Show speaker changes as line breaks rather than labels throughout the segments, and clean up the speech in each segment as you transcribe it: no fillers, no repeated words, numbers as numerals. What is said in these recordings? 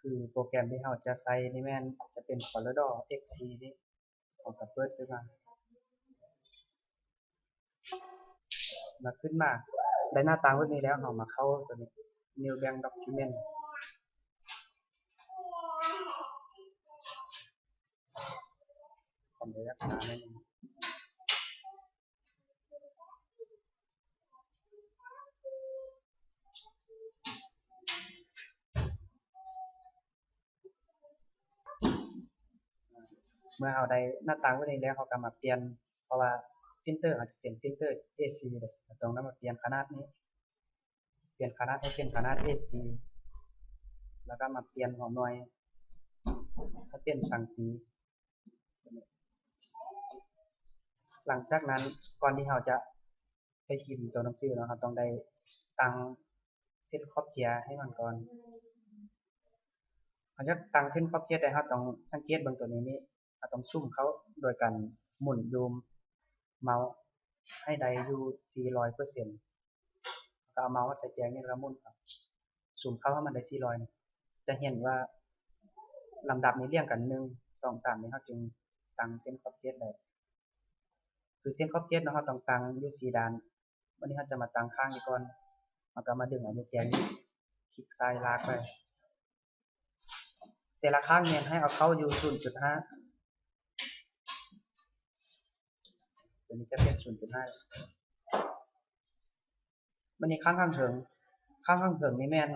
คือโปรแกรมที่เราจะใช้นี่แม่นจะเป็น Corridor XC นี่ของกับเปิดขึ้นมาขึ้นมาได้หน้าตาแบบนี้แล้วเรามาเข้าตัวนี้ New Bank Document ผมจะรักษาให้เมื่อเราได้หน้าตาแบบนี้แล้วเราก็มาเปลี่ยนเพราะว่าพิมพ์เตอร์อาจจะเป็นพิมพ์เตอร์ AC เลยตรงนั้นมาเปลี่ยนขนาดนี้เปลี่ยนขนาดให้เป็นขนาด AC แล้วก็มาเปลี่ยนหัวหน่วยถ้าเปลี่ยนสังสีหลังจากนั้นก่อนที่เราจะไปพิมพ์ตัวหนังสือเนาะเราต้องได้ตั้งเส้นขอบเจียให้มันก่อนเราจะตั้งเส้นขอบเจียได้เราต้องสังเกตเบิ่งตัวนี้เราต้องซุ่มเขาโดยการหมุนดูมเมาส์ให้ได้อยู่ 400% ก็เอาเมาส์มาใส่แจงนี่แล้วหมุนครับซูมเข้าให้มันได้ 400 จะเห็นว่าลำดับนี้เรียงกัน1 2 3นี่เราจึงตั้งเส้นขอบเขตได้คือเส้นขอบเขตเนาะเราต้องตั้งอยู่4ด้านวันนี้เราจะมาตั้งข้างนี้ก่อนแล้วก็มาดึงเอานิ้วแจงคลิกซ้ายลากไปแต่ละข้างเนี่ยให้เอาเข้าอยู่ 0.5 ตัวนี้จะเป็น 0.5 วันนี้ข้างเถิงนี่แม่น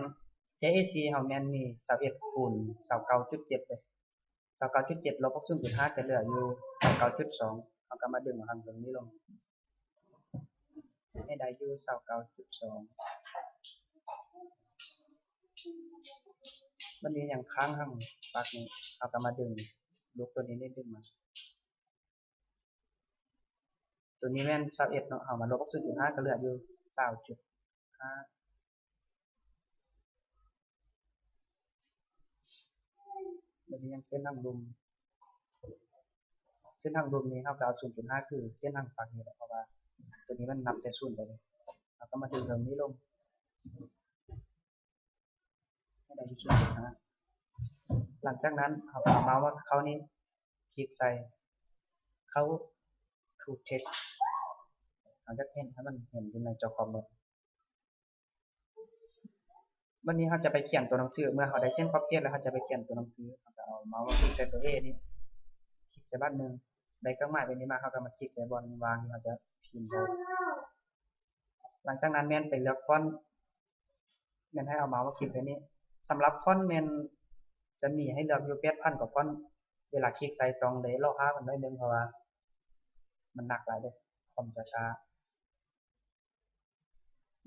JAC เฮาแม่นมี21คูณ29.7เลย 29.7 ลบ 0.5 จะเหลืออยู่ 29.2 เราก็มาดึงข้างเถิงนี้ลงให้ได้อยู่ 29.2 วันนี้ยังค้างข้างปากนี้เราก็มาดึงลูกตัวนี้ดึงมาตัวนี้แม่น21เนาะเอามาลบ 0.5 ก็เหลืออยู่ 20.5 วันนี้ยังเส้นทางรุมนี้เราก็เอา 0.5 คือเส้นทางปากนี้แหละเพราะว่าตัวนี้มันนับแต่0ไปเลยเราก็มาดึงตรงนี้ลงให้ได้ที่ 0.5 หลังจากนั้นเอาเมาส์เขานี้คลิกใส่เขา to text เราจะเห็นให้มันเห็นอยู่ในจอคอมหมดวันนี้เราจะไปเขียนตัวหนังสือเมื่อเราได้เส้นขอบเขตแล้วเราจะไปเขียนตัวหนังสือเราจะเอาเมาส์คลิกใส่ตัว A นี้คลิกใส่บ้านนึงได้เครื่องหมายเป็นนี้มาเราก็มาคลิกใส่บนวางที่เราจะพิมพ์ได้หลังจากนั้นแม่นไปเลือกฟอนต์แม่นให้เอาเมาส์มาคลิกใส่นี้สำหรับฟอนต์แม่นจะมีให้เลือกอยู่8,000 กว่าฟอนต์เวลาคลิกใส่ต้องได้รอค้ามันได้นึงเพราะว่ามันหนักหลายเด้คอมจะช้า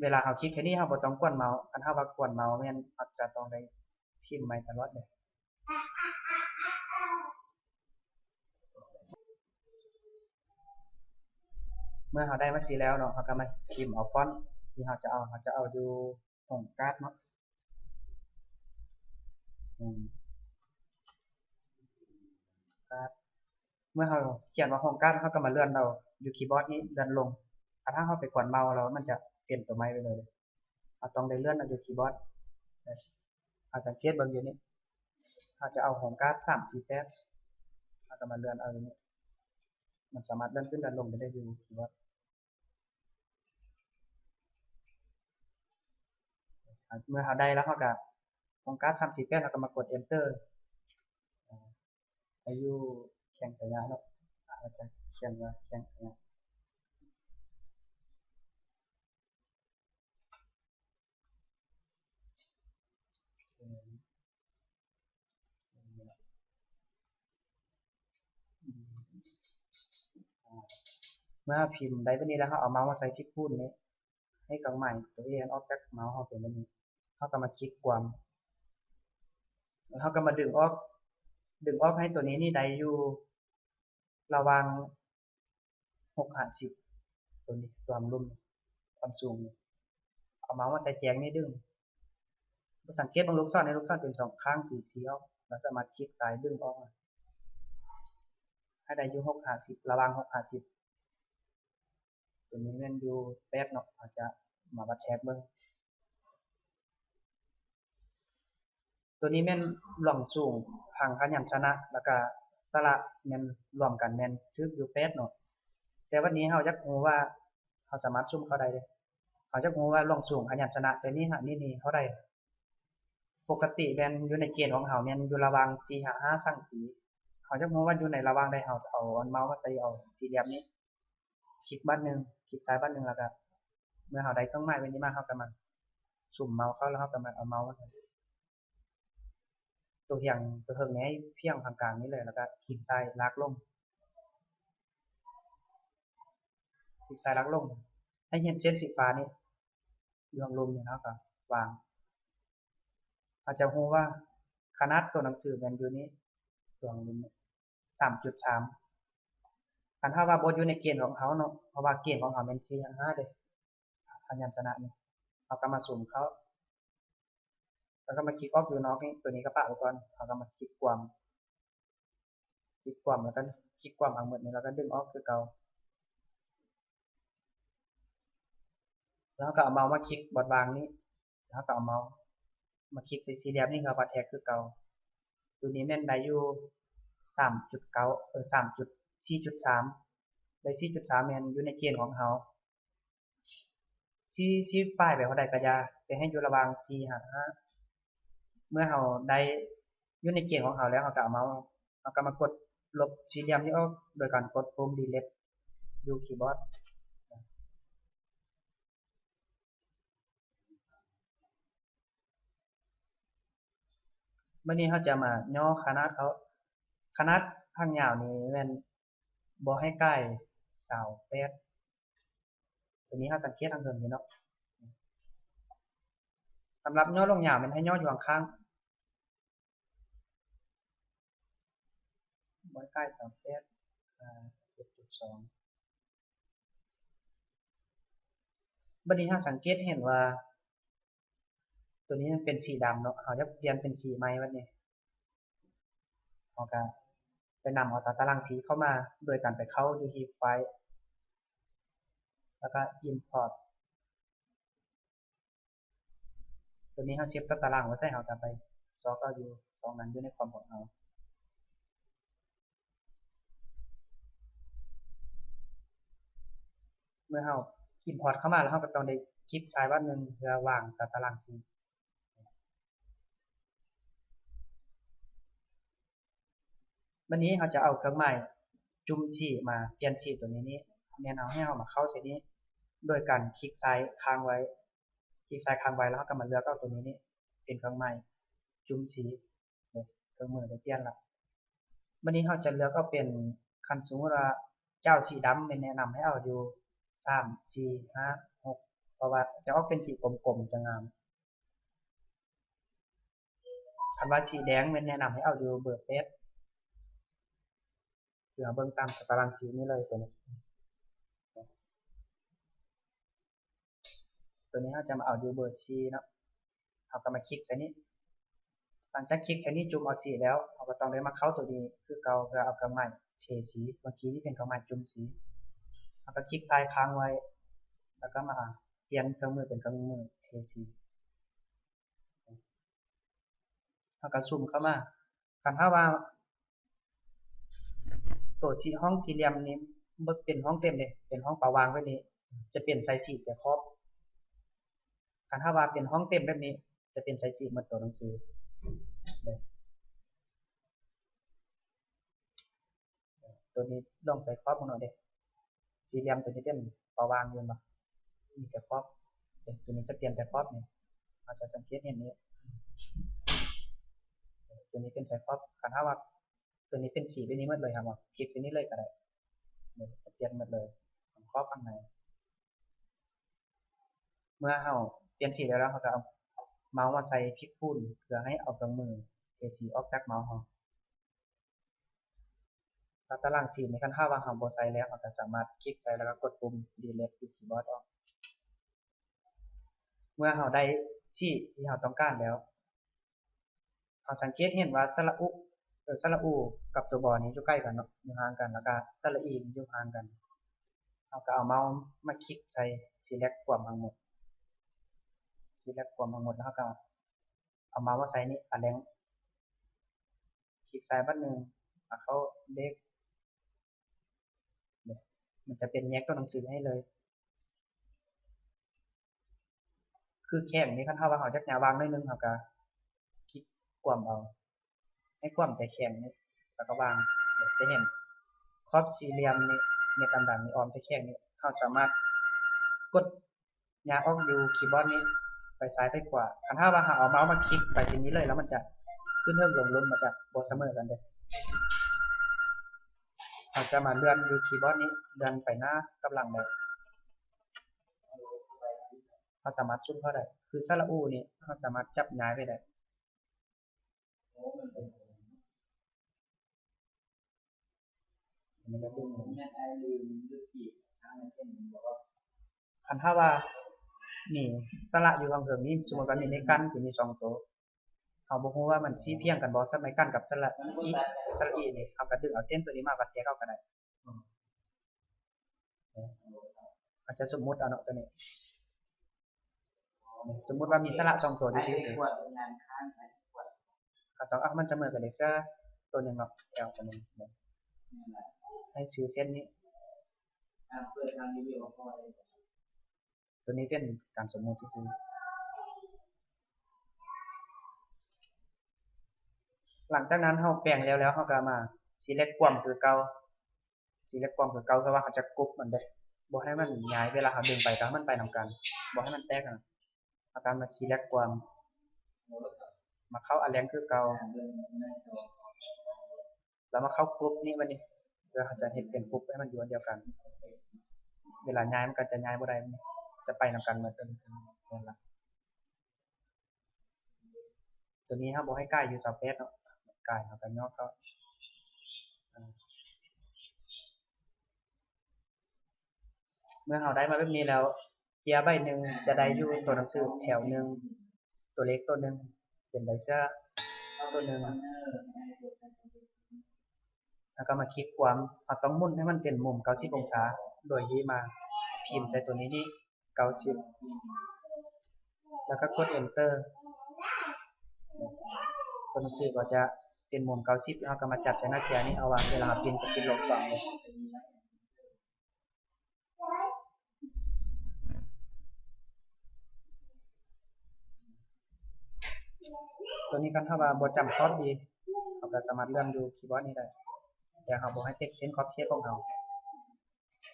เวลาเราคลิกแค่นี้เราบ่ต้องกวนเมาส์คันเราว่ากวนเมาส์แม่นอาจจะต้องได้พิมพ์ใหม่ตลอดเลยเมื่อเราได้มาสิแล้วเนาะเราก็มาพิมพ์เอาฟอนต์ที่เราจะเอาอยู่ของการ์ดเนาะการ์ดเมื่อเราเขียนว่าของการ์ดเราก็มาเลื่อนเอาอยู่คีย์บอร์ดนี้เลื่อนลงถ้าเราไปกวนเมาส์แล้วมันจะเปลี่ยนตัวใหม่ไปเลยเราต้องได้เลื่อนเอาอยู่คีย์บอร์ดสังเกตเบิ่งอยู่นี่เราจะเอาของการ์ด3-4แต้มเราก็มาเลื่อนเอาอย่างนี้มันสามารถเลื่อนขึ้นเลื่อนลงได้อยู่คีย์บอร์ดเมื่อเราได้แล้วเราก็ของการ์ด3-4แต้มเราก็มากด enter อายุแข่งสัญญาเนาะเราจะเขียนว่าแข่งสัญญาเมื่อพิมพ์ได้แบบนี้แล้วเราเอาเมาส์มาใส่ที่พูดนี้ให้เครื่องหมายตัวเองออกจากเมาส์เราเป็นแบบนี้เราก็มาคลิกความแล้วเราก็มาดึงออกให้ตัวนี้นี่ได้อยู่ระหว่าง6-10ตัวนี้ความรุ่มความสูงเอาเมาส์มาใส่แจงนี่ดึงสังเกตบางลูกศรในลูกศรเป็น2ข้างสีเขียวเราสามารถคลิกซ้ายดึงออกให้ได้อยู่6-10ระหว่าง6-10ตัวนี้แม่นอยู่แป๊บเนาะอาจจะมาวัดแทบเบิ่ง ตัวนี้แม่นรวมสูงพังพยัญชนะแล้วก็สระแม่นรวมกันแม่นทึกอยู่8เนาะแต่วันนี้เฮาอยากรู้ว่าเฮาสามารถซุ่มเขาได้เด้เฮาอยากรู้ว่ารวมสูงพยัญชนะตัวนี้หะนี่เท่าใดปกติแม่นอยู่ในเกณฑ์ของเฮาแม่นอยู่ระหว่าง4 5สั่งสีเฮาอยากรู้ว่าอยู่ในระหว่างใดเฮาจะเอาอันเมาส์มาใส่เอาสี่เหลี่ยมนี้คลิกบัดนึงคลิกซ้ายบัดนึงแล้วก็เมื่อเฮาได้เครื่องหมายไว้นี้มาเฮาก็มาสุ่มเมาส์เข้าแล้วเฮาก็มาเอาเมาส์มาใส่ตัวอย่างตัวเทิงนี้เพียงทางกลางนี้เลยแล้วก็คลิกซ้ายลากลงคลิกซ้ายลากลงให้เห็นเส้นสีฟ้านี่ดวงลมนี่เนาะก็วางอาจจะรู้ว่าขนาดตัวหนังสือมันอยู่นี้ดวงลม 3.3 คันถ้าว่าบ่อยู่ในเกณฑ์ของเขาเนาะเพราะว่าเกณฑ์ของเขาเป็น4 5เด้พยัญชนะนี่เอาก็มาสุ่มเขาแล้วก็มาคลิกออฟอยู่เนาะตัวนี้ก็ปะไว้ก่อนเอาก็มาคลิกความแล้วก็คลิกความทั้งหมดนี้แล้วก็ดึงออกคือเก่าแล้วก็เอาเมาส์มาคลิกบอดวางนี้แล้วก็เอาเมาส์มาคลิกใส่สี่เหลี่ยมนี่ก็บัดแท็กคือเก่าตัวนี้แม่นได้อยู่ 3.9 3.4.3 ได้ 4.3 แม่นอยู่ในเกณฑ์ของเฮาชี้ป้ายไปเท่าใดก็อย่าแต่ให้อยู่ระหว่าง4 5เมื่อเฮาได้อยู่ในเกณฑ์ของเฮาแล้วเฮาก็เอาเมาส์เฮาก็มากดลบสี่เหลี่ยมนี้ออกโดยการกดปุ่ม delete อยู่คีย์บอร์ดมื้อนี้เฮาจะมาย่อขนาดเขาขนาดทางยาวนี่แม่นบ่ให้ใกล้28ตัวนี้เฮาสังเกตทางเทิงนี่เนาะสำหรับย่อลงยาวแม่นให้ย่ออยู่ข้างๆบ่ใกล้287.2บัดนี้เฮาสังเกตเห็นว่าตัวนี้มันเป็นสีดำเนาะเฮาจะเปลี่ยนเป็นสีใหม่บัดนี้เฮาก็ไปนำเอาตารางสีเข้ามาโดยการไปเข้าอยู่ที่ไฟล์แล้วก็ import ตัวนี้เฮาเช็คตารางไว้ใส่เฮาก็ไปซอกเอาอยู่2อันอยู่ในคอมของเฮาเมื่อเฮา import เข้ามาแล้วเฮาก็ต้องได้คลิกซ้ายบัดนึงเพื่อวางตารางสีวันนี้เราจะเอาเครื่องหมายจุ่มสีมาเปลี่ยนสีตัวนี้แนะนำให้เรามาเข้าใส่นี้โดยการคลิกซ้ายค้างไว้คลิกซ้ายค้างไว้แล้วก็มาเลือกเอาตัวนี้เป็นเครื่องหมายจุ่มสีเครื่องมือได้เปลี่ยนละวันนี้เราจะเลือกเอาเป็นคันสมมุติว่าเจ้าสีดำไม่แนะนำให้เอาอยู่3 4 5 6เพราะว่าจะออกเป็นสีกลมๆจะงามคันว่าสีแดงไม่แนะนำให้เอาอยู่เบอร์8เดี๋ยวเบิ่งตามตารางสีนี้เลยตัวนี้เราจะมาเอาอยู่เบอร์4เนาะเราก็มาคลิกใส่นี้หลังจากคลิกใส่นี้จุ่มเอาสีแล้วเราก็ต้องได้มาเข้าตัวนี้คือเก่าเพื่อเอาเครื่องหมายเทสีเมื่อกี้ที่เป็นเครื่องหมายจุ่มสีเราก็คลิกซ้ายค้างไว้แล้วก็มาเปลี่ยนเครื่องมือเป็นเครื่องมือเทสีเราก็ซูมเข้ามาคันถ้าว่าตัวที่ห้องสี่เหลี่ยมนี้บ่เป็นห้องเต็มเลยเป็นห้องประวางไว้นี้จะเปลี่ยนไซส์สีแต่ครอบคันถ้าว่าเป็นห้องเต็มแบบนี้จะเป็นไซส์สีหมดตัวหนังสือตัวนี้ลองใส่ครอบหน่อยเด้สี่เหลี่ยมตัวนี้เป็นประวางอยู่บ่มีแต่ครอบตัวนี้จะเปลี่ยนแต่ครอบนี่อาจจะสังเกตเห็นนี้ตัวนี้เป็นใส่ครอบคันถ้าว่าตัวนี้เป็นสีแบบนี้หมดเลยครับคลิกตัวนี้เลยก็ได้จะเปลี่ยนหมดเลยของครอบข้างในเมื่อเฮาเปลี่ยนสีแล้วเราก็เอาเมาส์มาใส่คลิกพูนเพื่อให้เอาเครื่องมือเทสีออกจากเมาส์เฮาถ้าตารางสีในคันถ้าว่าเฮาบ่ใส่แล้วเราก็สามารถคลิกใส่แล้วก็กดปุ่ม delete ที่คีย์บอร์ดออกเมื่อเฮาได้สีที่เฮาต้องการแล้วเฮาสังเกตเห็นว่าสระอุสระอูกับตัวบอนี้อยู่ใกล้กันเนาะอยู่ห่างกันแล้วก็สระอีอยู่ห่างกันเฮาก็เอาเมาส์มาคลิกใส่ select ความทั้งหมด select ความทั้งหมดแล้วก็ เอาเมาส์มาใส่นี่อันแรงคลิกซ้ายบัดนึงเข้าเด็กมันจะเป็นแยกตัวหนังสือให้เลยคือแข้งนี่คันเฮาว่าเฮาจักหยาวางหน่อยนึงเฮาก็คลิกกวมเอาให้กวมแต่แข้งนี่แล้วก็วางจะเห็นขอบสี่เหลี่ยมนี่เม็ดดำๆนี่ออมแต่แข้งนี่เฮาสามารถกดยางออกอยู่คีย์บอร์ดนี้ไปซ้ายไปขวาคันถ้าว่าเฮาเอาเมาส์มาคลิกไปที่นี้เลยแล้วมันจะขึ้นเทิงลงลงมันจะบ่เสมอกันเด้เราจะมาเลื่อนดูคีย์บอร์ดนี้เลื่อนไปหน้ากับหลังได้เราสามารถซุ่มเข้าได้คือสระอูนี่เราสามารถจับย้ายไปได้อันนี้ก็ดึงคันถ้าว่านี่สระอยู่ข้างเทิงนี้สมมุติว่ามีในกั้นสิมี2ตัวเราบ่ฮู้ว่ามันสิเพียงกันบ่สมัยกั้นกับสระอีนี่เราก็ดึงเอาเส้นตัวนี้มาวัดแยกเข้ากันได้อาจจะสมมุติเอาเนาะตัวนี้สมมุติว่ามีสระ2ตัวที่ชื่อก็ต้องมันเสมอกันเลยซะตัวนึงเนาะแล้วตัวนึงให้ชื่อเส้นนี้ตัวนี้เป็นการสมมุติซื่อหลังจากนั้นเฮาแปลงแล้วเฮาก็มา select ความคือเก่า select ความคือเก่าเพราะว่าเขาจะกรุ๊ปมันได้บ่ให้มันย้ายเวลาเฮาดึงไปก็มันไปนำกันบ่ให้มันแตกกันเอาการมา select ความมาเข้าอันแรงคือเก่าแล้วมาเข้ากรุ๊ปนี้บัดนี้เพื่อเขาจะเฮ็ดเป็นกรุ๊ปให้มันอยู่อันเดียวกันเวลาย้ายมันก็จะย้ายบ่ได้จะไปนำกันเหมือนกันนั่นล่ะตัวนี้เฮาบ่ให้ใกล้อยู่สเปซเนาะใกล้เฮาก็ย่อเข้าเมื่อเราได้มาแบบนี้แล้วเจียใบหนึ่งจะได้อยู่ตัวหนังสือแถวหนึ่งตัวเล็กตัวหนึ่งเป็นไดจะตัวหนึ่งแล้วก็มาคลิกความเราต้องหมุนให้มันเป็นมุม90องศาโดยที่มาพิมพ์ใจตัวนี้นี่90แล้วก็กด enter ตัวหนังสือก็จะเป็นมุม90แล้วก็มาจับใช้หน้าเขียนี้เอาวางเวลาพิมพ์ก็พิมพ์ลง2เลยตัวนี้กันถ้าว่าบ่จำคอร์ดดีเราก็สามารถเลื่อนดูคีย์บอร์ดนี้ได้แต่เราบ่ให้เต็กเส้นคอร์ดเทียบของเรา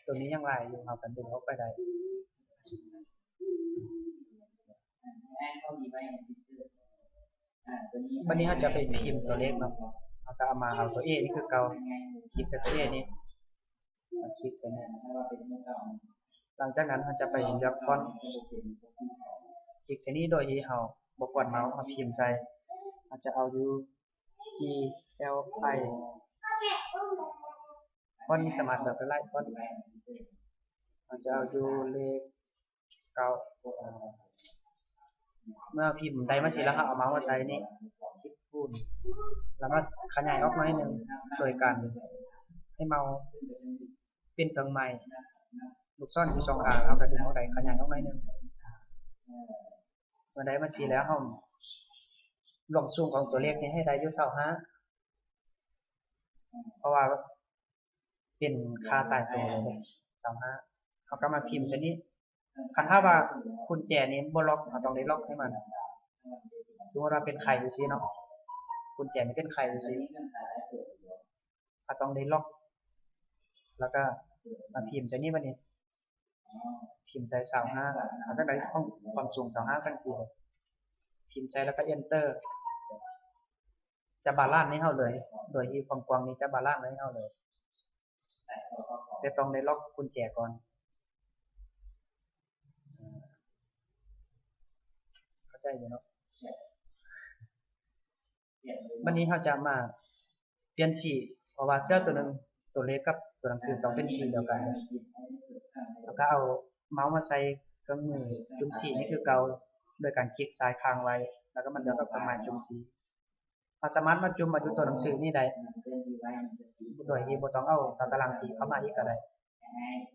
ตัวนี้ยังหลายอยู่เราก็ดึงออกไปได้วันนี้เราจะไปพิมพ์ตัวเลขเนาะเราก็เอามาเอาตัว A นี่คือเก่าคลิกตัว A นี่คลิกตัวนี้หลังจากนั้นเราจะไปเลือกฟอนต์คลิกตัวนี้โดยที่เราบ่กดเมาส์มาพิมพ์ใส่เราจะเอาอยู่ G L I ฟอนต์นี้สามารถแบบไปไล่ฟอนต์เราจะเอาอยู่เลข9เมื่อพิมพ์ได้มาสิแล้วเอาเมาส์มาใส่นี่คลิกคูณแล้วมาขยายออกมาให้นึงโดยการให้เมาส์เป็นเครื่องหมายลูกศรอยู่2ข้างเอาก็ดึงเอาได้ขยายออกมาให้นึงเมื่อได้มาสิแล้วเฮาลงซูมของตัวเลขนี้ให้ได้อยู่25เพราะว่าเป็นค่าตายตัวเลย25เขาก็มาพิมพ์ซะนี้คันถ้าว่ากุญแจนี้บ่ล็อกเราต้องได้ล็อกให้มันสมมุติว่าเป็นไขอยู่ซี่เนาะกุญแจนี้เป็นไขอยู่ซี่เราต้องได้ล็อกแล้วก็มาพิมพ์ซะนี้บัดนี้พิมพ์ใจ25เอาจังได๋ความสูง25จังซี่พิมพ์ใจแล้วก็ enter จะบาลานซ์ให้เฮาเลยโดยที่ความกว้างนี้จะบาลานซ์ให้เฮาเลยแต่ต้องได้ล็อกกุญแจก่อนเข้าใจอยู่เนาะวันนี้เราจะมาเปลี่ยนสีเพราะว่าเสื้อตัวนึงตัวเลขกับตัวหนังสือต้องเป็นสีเดียวกันแล้วก็เอาเมาส์มาใส่เครื่องมือจุ่มสีนี่คือเก่าโดยการคลิกซ้ายค้างไว้แล้วก็มันเลือกกับเครื่องหมายจุ่มสีเราสามารถมาจุ่มมาอยู่ตัวหนังสือนี่ได้โดยที่บ่ต้องเอาตารางสีเข้ามาอีกก็ได้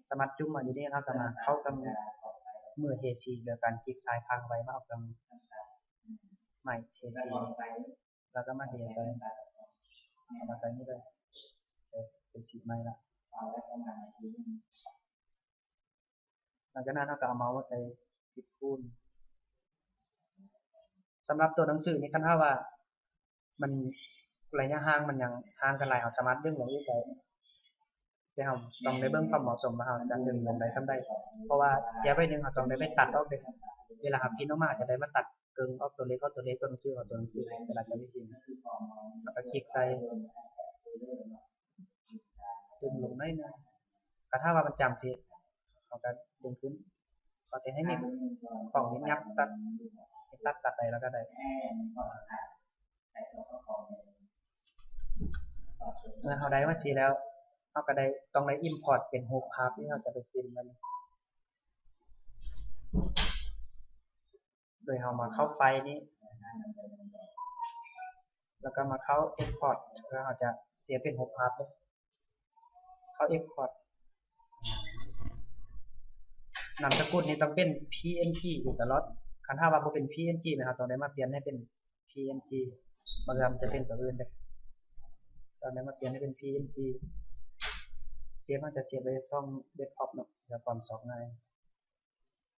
สามารถจุ่มมาอยู่นี่เราก็มาเข้ากับมือเฮชีโดยการคลิกซ้ายค้างไว้มาเอาเครื่อง ใหม่เทสีแล้วก็มาเทใส่เอามาใส่นี่เลยเป็นสีใหม่ละหลังจากนั้นเราก็เอาเมาส์มาใส่ปิดคูณสำหรับตัวหนังสือนี่คันถ้าว่ามันระยะห่างมันยังห่างกันหลายเราสามารถดึงลงอีกได้แต่เราต้องได้เบิ่งความเหมาะสมว่าเราจะดึงลงได้ส่ำใดเพราะว่าเดี๋ยวไปนึงเราต้องได้ไปตัดออกเด้เวลาพิมพ์ออกมาจะได้มาตัดเกิงออกตัวเล็กออกตัวเล็กตัวหนังสือออกตัวหนังสือเวลาจะพิมพ์แล้วก็คลิกใส่ดึงลงได้นะก็ถ้าว่ามันจำสิเราก็ดึงขึ้นก็จะให้มีของนี้ยับตัดได้แล้วก็ได้เมื่อเราได้มาสิแล้วเราก็ได้ต้องได้ import เป็นรูปภาพที่เราจะไปพิมพ์มันโดยเรามาเข้าไฟล์นี้แล้วก็มาเข้า export แล้วเราจะเสียเป็นรูปภาพเลยเข้า export นามสกุลนี้ต้องเป็น PNG อยู่ตลอดคันถ้าว่าบ่เป็น PNG นะครับต้องได้มาเปลี่ยนให้เป็น PNG บางครั้งจะเป็นตัวอื่นเด้ต้องได้มาเปลี่ยนให้เป็น PNG เสียบมันจะเสียบไว้ช่องเดสก์ท็อปเนาะจะความสอบง่าย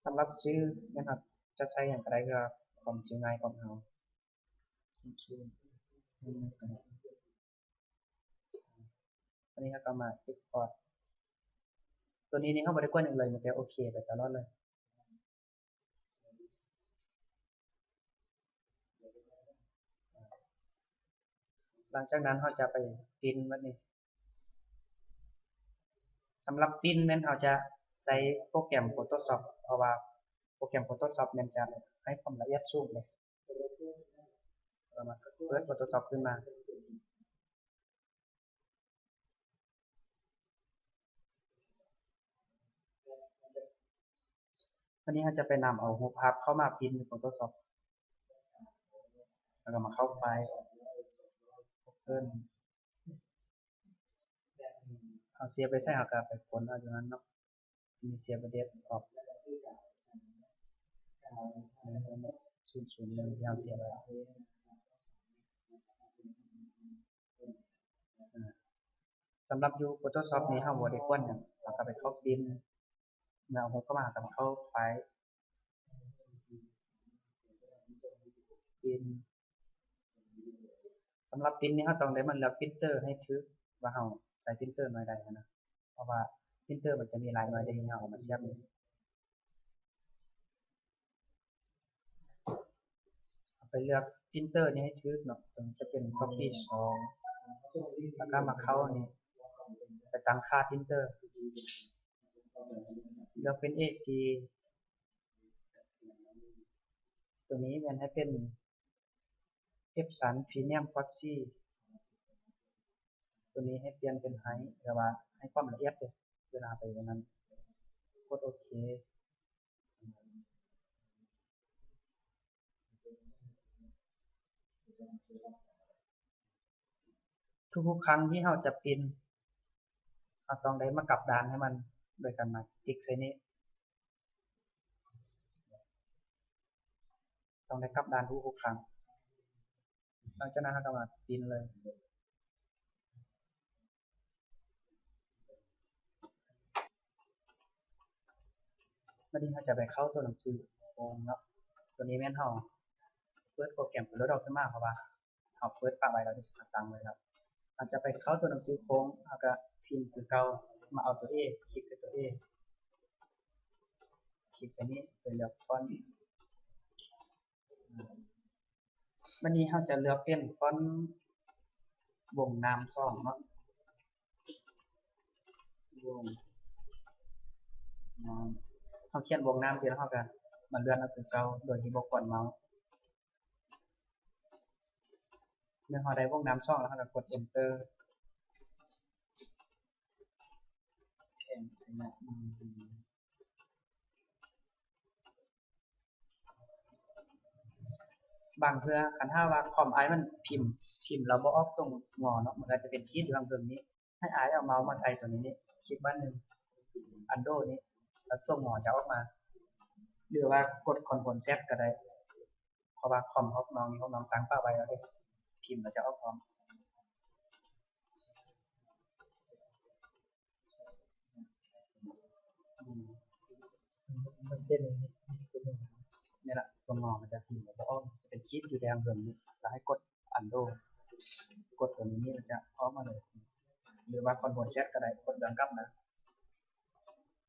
สำหรับชื่อนะครับจะใช้อย่างไรก็ความชื่อง่ายของเราชื่ออันนี้ก็มา export ตัวนี้นี่เข้าบ่ได้กวนอย่างเลยมันจะโอเคไปตลอดเลยหลังจากนั้นเราจะไปพิมพ์มันนี่สำหรับพิมพ์นั้นเราจะใช้โปรแกรม Photoshop เพราะว่าโปรแกรม Photoshop มันจะให้ความละเอียดสูงเลยเรามาเปิด Photoshop ขึ้นมาวันนี้เราจะไปนำเอารูปภาพเข้ามาพิมพ์ใน Photoshop แล้วก็มาเข้าไฟล์เพิ่มเอาเสียไปใส่หากาไปค้นเอาอยู่นั้นเนาะมีเสียไปเด็ดออก001ยาวเสียไปสำหรับอยู่ Photoshop นี้เราบ่ได้กวนหยังเราก็ไปเข้าพิมพ์เมื่อเอารูปเข้ามาก็มาเข้าไฟล์พิมพ์สำหรับพิมพ์นี้เราต้องได้มันเลือกพิมพ์เตอร์ให้ถูกว่าเราใช้พิมพ์เตอร์หน่วยใดนะเพราะว่าพิมพ์เตอร์มันจะมีหลายหน่วยที่เราเอามาเทียบไปเลือกพิมพ์เตอร์นี้ให้ถูกเนาะตรงจะเป็น copy 2แล้วก็มาเข้านี่ไปตั้งค่าพิมพ์เตอร์เลือกเป็น AC ตัวนี้มันให้เป็น Epson Premium Quality ตัวนี้ให้เปลี่ยนเป็น High หรือว่าให้ความละเอียดเลยเวลาไปตรงนั้นกดโอเคทุกๆครั้งที่เราจะพิมพ์เราต้องได้มากลับด้านให้มันโดยการมาคลิกใส่นี้ต้องได้กลับด้านทุกๆครั้งหลังจากนั้นเราก็มาพิมพ์เลยวันนี้เราจะไปเข้าตัวหนังสือโองเนาะตัวนี้แม่นเราเปิดโปรแกรมเปิดแล้วขึ้นมาเพราะว่าเราเปิดปากไว้แล้วตั้งไว้แล้วอาจจะไปเข้าตัวหนังสือโค้งแล้วก็พิมพ์คือเก่ามาเอาตัว A คลิกใส่ตัว A คลิกใส่นี้ไปเลือกฟอนต์วันนี้เราจะเลือกเป็นฟอนต์วงนาม2เนาะวงนามเราเขียนวงนามเสร็จแล้วเราก็มาเลื่อนเอาคือเก่าโดยที่บ่กดเมาส์เมื่อเราได้วงนาม2แล้วเราก็กด enter บางเทื่อคันถ้าว่าคอมอ้ายมันพิมพ์แล้วบ่ออกตรงงอเนาะมันก็จะเป็นคีย์อยู่ข้างบนนี้ให้อ้ายเอาเมาส์มาใส่ตัวนี้คลิกบ้านนึงอันโดนี้แล้วส่งงอจะออกมาหรือว่ากด Ctrl Z ก็ได้ Ctrl ราะว่าคอมของน้องนี่ของน้องตั้งเป้าไว้แล้วเด้พิมพ์แล้วจะออกพร้อม
มันเป็นอย่างนี้
นี่แหละตัวงอมันจะพิมพ์แล้วก็จะเป็นคีย์อยู่แดงเหิมนี้แล้วให้กดอันโดกดตัวนี้มันจะออกมาเลยหรือว่าคอนโทรลแชทก็ได้กดย้อนกลับนะ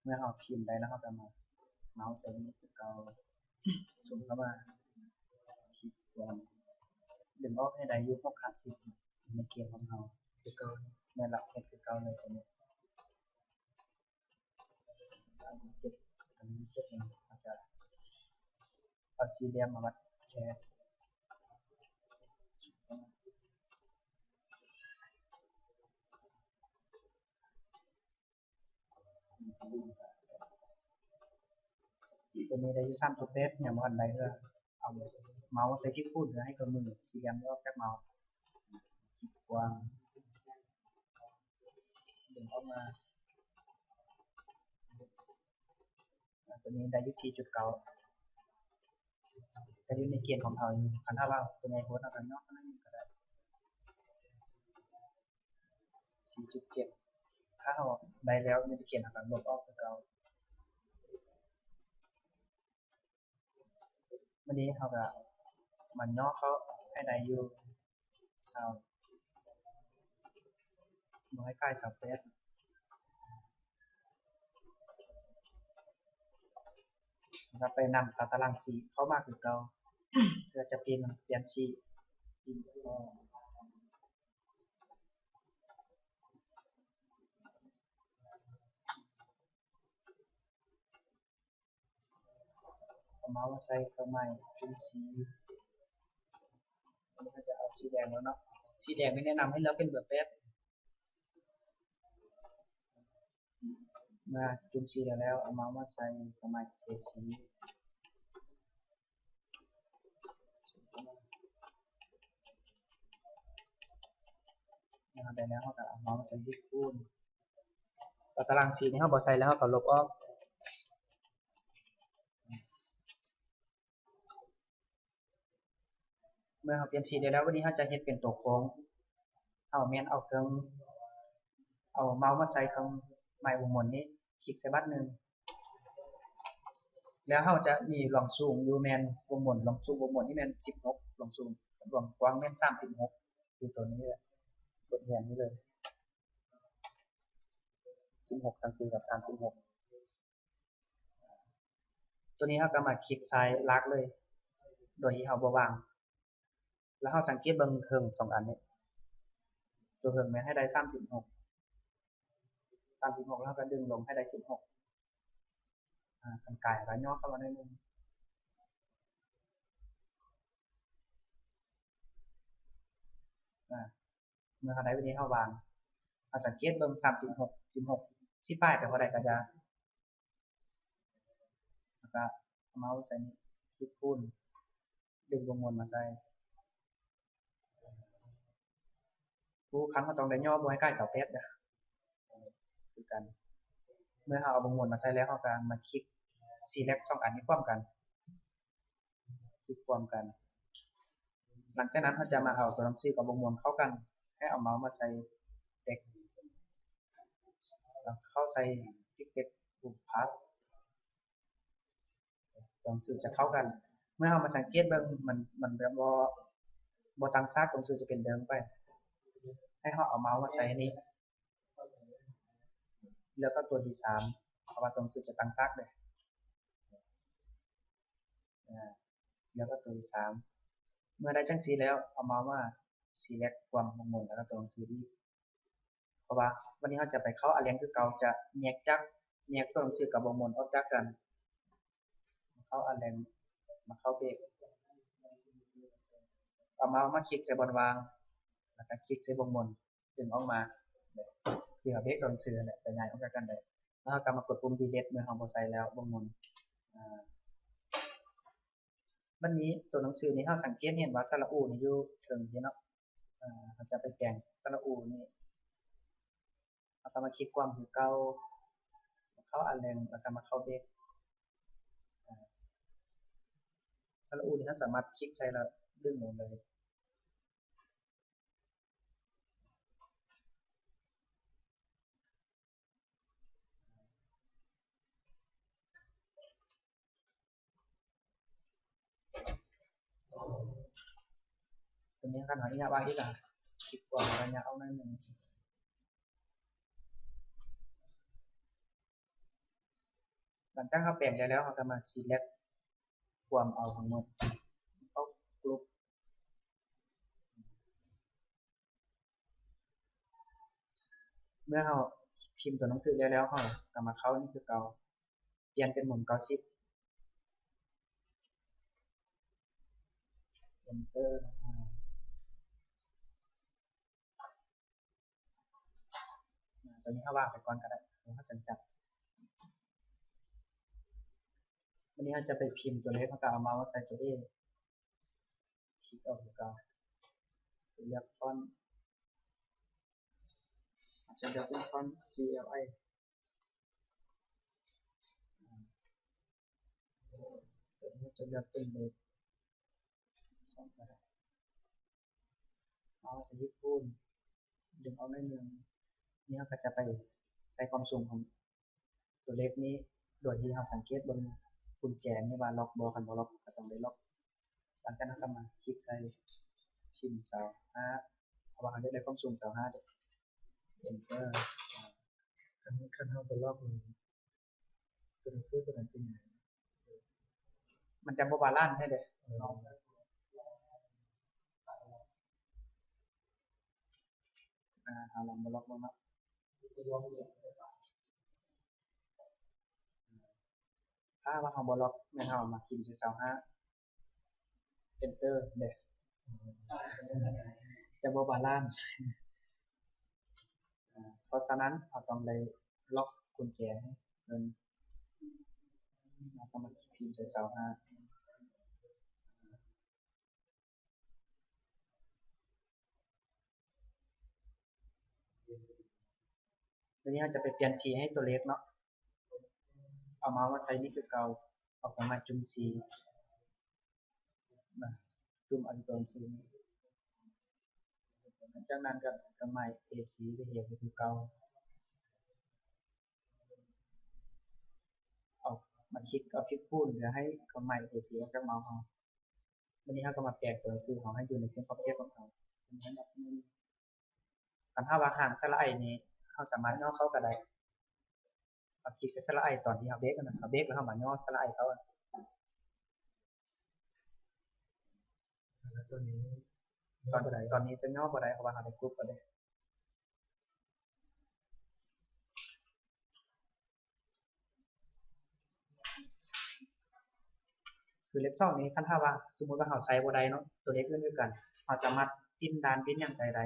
เมื่อเราพิมพ์ได้แล้วเราจะมาเมาส์ใช้นี้คือเราซูมเข้ามาคลิกตัวดึงออกให้ได้อยู่6 ขาด 10ในเกมของเราคือเก่าในหลักเฮ็ดคือเก่าเลยตัวนี้อันนี้7นึงอาจจะเอาสีแดงมาวัดแค่ตัวนี้ได้อยู่3 จุดเด็ดอย่างบ่ทันใดก็เอาเมาส์ใส่คลิกพูดหรือให้ตัวมือสีแดงออกจากเมาส์คลิกกว้างดึงออกมาตัวนี้ได้อยู่4.9ก็อยู่ในเกณฑ์ของเขาอยู่คันถ้าว่าตัวในโพสต์เอากันเนาะนั่นก็ได้4.7ถ้าเราได้แล้วในเกณฑ์เอากันลบออกคือเก่าวันนี้เขาก็มันย่อเขาให้ได้อยู่ชาวบ่ให้ใกล้2 เฟสนะครับไปนำตารางสีเข้ามาคือเก่าเพื่อจะเปลี่ยนสีเอาเมาส์ใส่ตัวใหม่เป็นสีอันนี้ก็จะเอาสีแดงแล้วเนาะสีแดงไม่แนะนำให้เลือกเป็นเบอร์8เมื่อจุ่มสีแล้วเอาเมาส์มาใส่ตัวใหม่เทสีนะครับได้แล้วเขาก็เอาเมาส์มาใส่ที่คูณตารางสีนี้เขาบ่ใส่แล้วเขาก็ลบออกเมื่อเขาเปลี่ยนสีได้แล้ววันนี้เขาจะเฮ็ดเป็นตัวโค้งเอาแม่นเอาเครื่องเอาเมาส์มาใส่เครื่องหมายวงมนนี้คลิกใส่บัตรหนึ่งแล้วเขาจะมีลองซูมอยู่แม่นวงมนลองซูมวงมนนี่แม่น16ลองซูมรวมกว้างแม่น36คือตัวนี้แหละกดแหนนี้เลย16 34กับ36ตัวนี้เขาก็มาคลิกซ้ายลากเลยโดยที่เขาบ่วางแล้วเขาสังเกตเบิ่งเทิง2 อันนี้ตัวเทิงแม่นให้ได้36แล้วก็ดึงลงให้ได้16กันไกลแล้วย่อเข้ามาได้นึงเมื่อเขาได้วิธีเขาวางเอาสังเกตเบิ่ง16ที่ป้ายไปเท่าใดก็จะแล้วก็เมาส์ใส่นี่คลิกคูณดึงวงมนมาใส่ทุกครั้งก็ต้องได้ย่อบ่ให้ใกล้เสาเพชรเด้อคือกันเมื่อเขาเอาวงมนมาใส่แล้วเขาก็มาคลิก select 2 อันนี้พร้อมกันคลิกพร้อมกันหลังจากนั้นเขาจะมาเอาตัวหนังสือกับวงมนเข้ากันให้เอาเมาส์มาใส่เด็กแล้วเข้าใส่คลิกเด็กปุ่มพาสตัวหนังสือจะเข้ากันเมื่อเรามาสังเกตเบิ่งมันแบบบ่ตั้งซากตรงสื่อจะเป็นเดิมไปให้เขาเอาเมาส์มาใส่นี้แล้วก็ตัวที่3เพราะว่าตรงสื่อจะตั้งซากเลยแล้วก็ตัวที่3เมื่อได้จังสีแล้วเอาเมาส์มา select ความวงมนแล้วก็ตัวหนังสือที่เพราะว่าวันนี้เราจะไปเข้าอันเรียนคือเก่าจะแยกตัวหนังสือกับวงมนออกจากกันเข้าอันเรียนมาเข้าเบรกเอาเมาส์มาคลิกใส่บนวางแล้วก็คลิกใส่วงมนดึงออกมาคือเอาเบรกตัวหนังสือเนี่ยจะย้ายออกจากกันได้แล้วก็มากดปุ่ม delete เมื่อเราบ่ใส่แล้ววงมนวันนี้ตัวหนังสือนี้เราสังเกตเห็นว่าสระอูนี่อยู่เทิงนี้เนาะเราจะไปแปลงสระอูนี่เราก็มาคลิกความคือเก่าเข้าอันเรียนแล้วก็มาเข้าเบรก สระอูนี่เราสามารถคลิกใช้แล้วดึงลงเลยตัวนี้ขนาดนี้ว่าอีกอ่ะคลิกกว่าระยะเอาหน่อยนึงหลังจากเขาแปลงได้แล้วเขาก็มาซีเล็กความเอาทั้งหมดเข้ากลุ่มเมื่อเขาพิมพ์ตัวหนังสือแล้วเขาก็มาเข้านี่คือเก่าเปลี่ยนเป็นหมุน90 enter ตัวนี้เขาว่างไปก่อนก็ได้เดี๋ยวเขาจัดวันนี้เขาจะไปพิมพ์ตัวเลขเขาก็เอามาว่าใส่ตัวเองคลิกเอาคือเก่าเลือกฟอนต์จะเลือกเป็นฟอนต์ GLI ตัวนี้จะเลือกเป็นเลข2ก็ได้เอาใส่ญี่ปุ่นดึงเอาได้หนึ่งนี่เราก็จะไปใช้ความสูงของตัวเลขนี้โดยที่เราสังเกตบนกุญแจนี่ว่าล็อกบอคันบอล็อกก็ต้องได้ล็อกหลังจากนั้นก็มาคลิกใส่พิมพ์25เพราะว่าเราได้ความสูง25เด้ enter
คันเฮาบ่ล็อกนี่ตัวหนังสือตัวนั้นเป็นหยัง
มันจะบ่บาลานซ์ให้เด้เอาลองบ่ล็อกลงเนาะถ้าว่าเราบ่ล็อกแม่นเรามาพิมพ์ใส่25 enter เด้จะบ่บาลานซ์เพราะฉะนั้นเราต้องได้ล็อกกุญแจให้เงินเราต้องมาพิมพ์ใส่25ทีนี้เราจะไปเปลี่ยนสีให้ตัวเลขเนาะเอามาว่าใช้นี่คือเก่าเอาของมาจุ่มสีมาจุ่มอันตัวสีจากนั้นก็ใหม่ AC ไปเหียบคือเก่าเอามาคลิกเอาคลิกพูดเดี๋ยวให้เขาใหม่ AC ออกจากเมาส์เราวันนี้เราก็มาแปลงตัวหนังสือของให้อยู่ในเส้นขอบเขตของเราอันดับนึงคันถ้าว่าห่างสไลด์นี้เราสามารถย่อเข้าก็ได้เอาคลิกสไลด์ตอนที่เราเบรกนะเราเบรกแล้วเรามาย่อสไลด์เขา
แล้วตัวนี้
ตอนนี้จะย่อบ่ได้เพราะว่าเราได้กรุ๊ปบ่ได้คือเล็บ2นี้คันถ้าว่าสมมุติว่าเราใช้บ่ได้เนาะตัวเลขอื่นคือกันเราสามารถปิ้นดานปิ้นหยังใส่ได้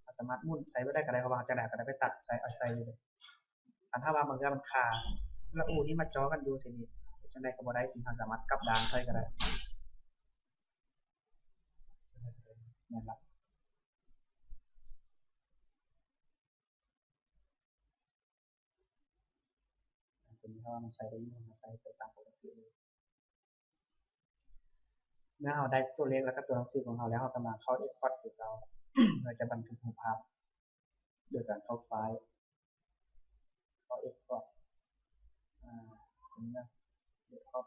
เราสามารถหมุนใช้บ่ได้ก็ได้เพราะว่าจังได๋ก็ได้ไปตัดใส่เอาใส่เลยคันถ้าว่าบางเทื่อมันคาแล้วนี่มาจ่อกันอยู่สินี่จังได๋ก็บ่ได้สิเราสามารถกลับด้านใส่ก็ได้แม่นล่ะตัวนี้ถ้าว่ามันใช้ได้อยู่มันใช้ไปตามปกติเลยเมื่อเราได้ตัวเลขแล้วก็ตัวหนังสือของเราแล้วเราก็มาเข้า Export คือเราเราจะบันทึกรูปภาพโดยการเข้าไฟล์เข้า Export ตัวนี้นะเดี๋ยวครับ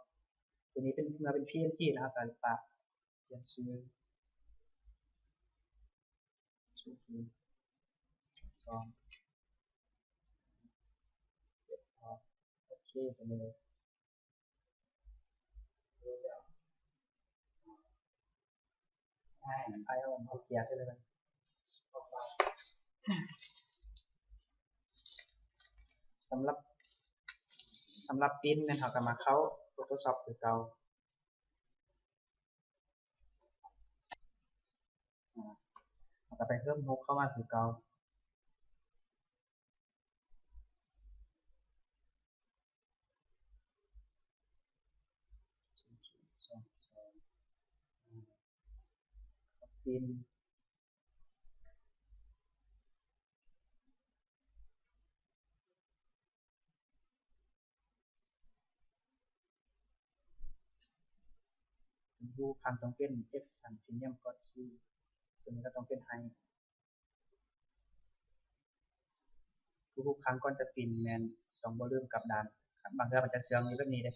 ตัวนี้เป็นมาเป็น PNG นะครับการปะเปลี่ยนชื่อ2โอเคไปเลยไอออนเอาเกียร์ใช่เลยสำหรับปิ้นนะครับก็มาเข้า Photoshop คือเก่าเราก็ไปเพิ่มงบเข้ามาคือเก่าปิ้น รูปครั้งต้องเป็น Epson Premium Glossy ตัวนี้ก็ต้องเป็นไฮทุกๆครั้งก่อนจะปริ้นแม่นต้องบ่ลืมกลับด้านบางเทื่อมันจะเสื่อมอยู่แบบนี้เด้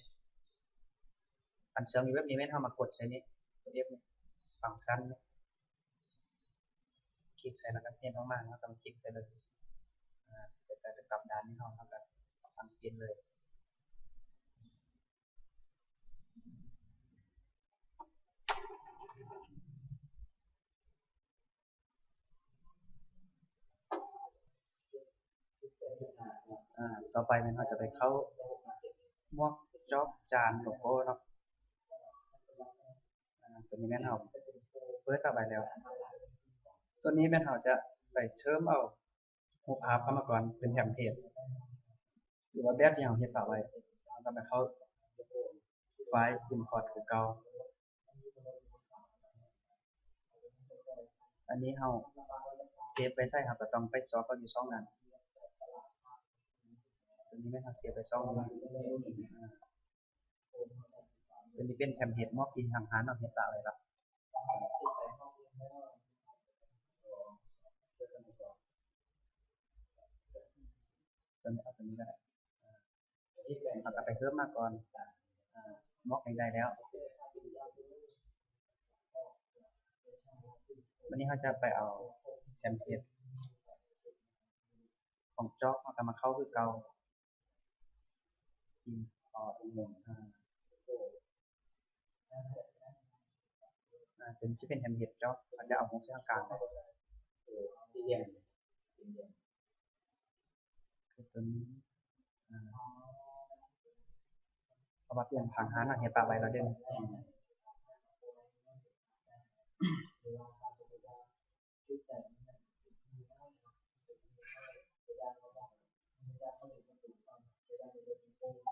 อันเสื่อมอยู่แบบนี้แม่นเฮามากดใส่นี่กด F นี่ฟังก์ชันนี่คลิกใส่แล้วก็เฮ็ดออกมาแล้วก็คลิกไปเลยจะกลับด้านนี้เฮาก็สั่งปริ้นเลยต่อไปแม่นเฮาจะไปเข้าหมวกจ็อบจานโลโก้เนาะตัวนี้แม่นเฮาเปิดเข้าไปแล้วตัวนี้แม่นเฮาจะไปเทิมเอารูปภาพเข้ามาก่อนเป็นเทมเพลตหรือว่าแบบที่เฮาเฮ็ดฝากไว้เฮาก็ไปเข้าไฟล์ import คือเก่าอันนี้เฮาเซฟไว้ใช้เฮาก็ต้องไปซอฟเอาอยู่2นั้นตัวนี้แม่นเฮาเซฟไว้2นี้ตัวนี้เป็นเทมเพลตมอบที่ทางร้านเฮาเฮ็ดฝากไว้แล้วตัวนี้เอาตัวนี้ก็ได้เราก็ไปเพิ่มมาก่อนมอกได้แล้ววันนี้เขาจะไปเอาเทมเพลตของจ็อกเอามาเข้าคือเก่า import เป็นที่เป็นเทมเพลตจ็อกเขาจะเอามุกเส้นกลางสี่เหลี่ยมคือตัวนี้เอามาเปลี่ยนทางหาหน้าเฮ็ดปากไว้แล้วเด้ต